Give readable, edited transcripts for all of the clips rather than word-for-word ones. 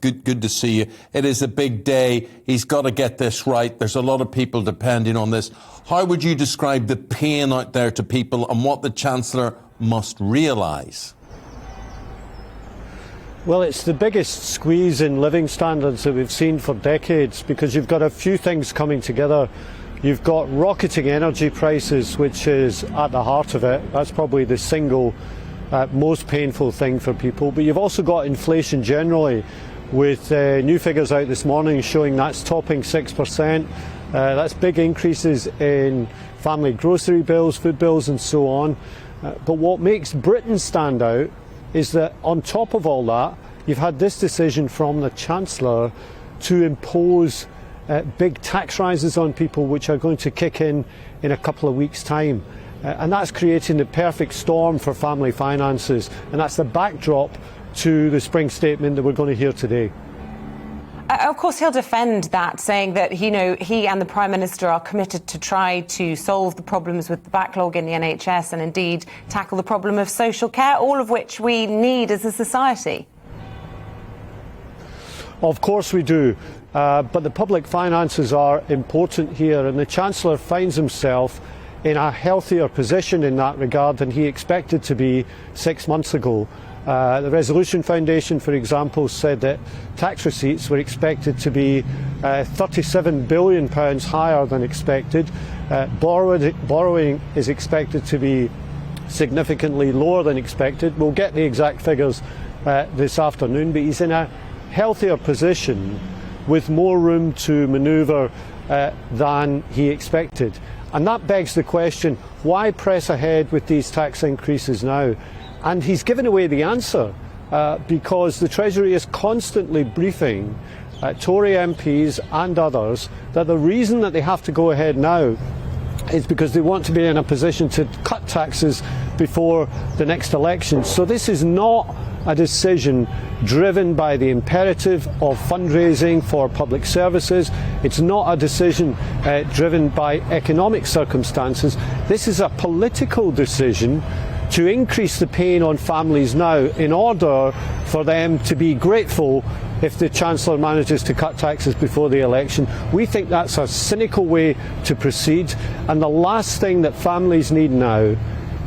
Good to see you. It is a big day. He's got to get this right. There's a lot of people depending on this. How would you describe the pain out there to people and what the Chancellor must realise? Well, it's the biggest squeeze in living standards that we've seen for decades, because you've got a few things coming together. You've got rocketing energy prices, which is at the heart of it. That's probably the single most painful thing for people. But you've also got inflation generally, with new figures out this morning showing that's topping 6%. That's big increases in family grocery bills, food bills and so on. But what makes Britain stand out is that on top of all that, you've had this decision from the Chancellor to impose big tax rises on people, which are going to kick in a couple of weeks' time. And that's creating the perfect storm for family finances. And that's the backdrop to the spring statement that we're going to hear today. Of course, he'll defend that, saying that he and the Prime Minister are committed to try to solve the problems with the backlog in the NHS and indeed tackle the problem of social care, all of which we need as a society. Of course we do, but the public finances are important here, and the Chancellor finds himself in a healthier position in that regard than he expected to be 6 months ago. The Resolution Foundation, for example, said that tax receipts were expected to be £37 billion higher than expected. Borrowing is expected to be significantly lower than expected. We'll get the exact figures this afternoon, but he's in a healthier position with more room to manoeuvre than he expected. And that begs the question, why press ahead with these tax increases now? And he's given away the answer because the Treasury is constantly briefing Tory MPs and others that the reason that they have to go ahead now is because they want to be in a position to cut taxes before the next election. So this is not a decision driven by the imperative of fundraising for public services. It's not a decision driven by economic circumstances. This is a political decision to increase the pain on families now in order for them to be grateful if the Chancellor manages to cut taxes before the election. We think that's a cynical way to proceed, and the last thing that families need now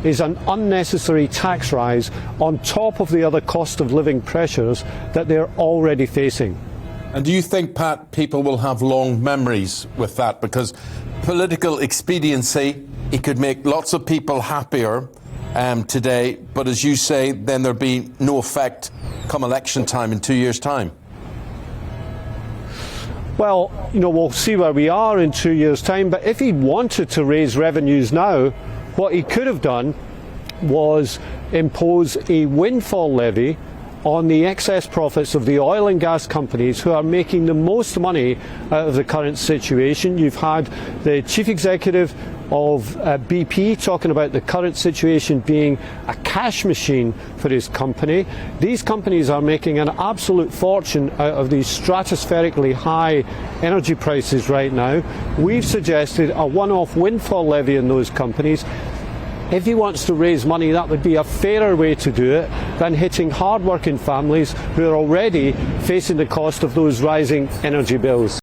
is an unnecessary tax rise on top of the other cost of living pressures that they're already facing. And do you think, Pat, people will have long memories with that? Because political expediency, it could make lots of people happier today, but as you say, then there'll be no effect come election time in 2 years' time. Well, we'll see where we are in 2 years' time, but if he wanted to raise revenues now, what he could have done was impose a windfall levy on the excess profits of the oil and gas companies who are making the most money out of the current situation. You've had the chief executive of BP talking about the current situation being a cash machine for his company. These companies are making an absolute fortune out of these stratospherically high energy prices right now. We've suggested a one-off windfall levy on those companies. If he wants to raise money, that would be a fairer way to do it than hitting hard-working families who are already facing the cost of those rising energy bills.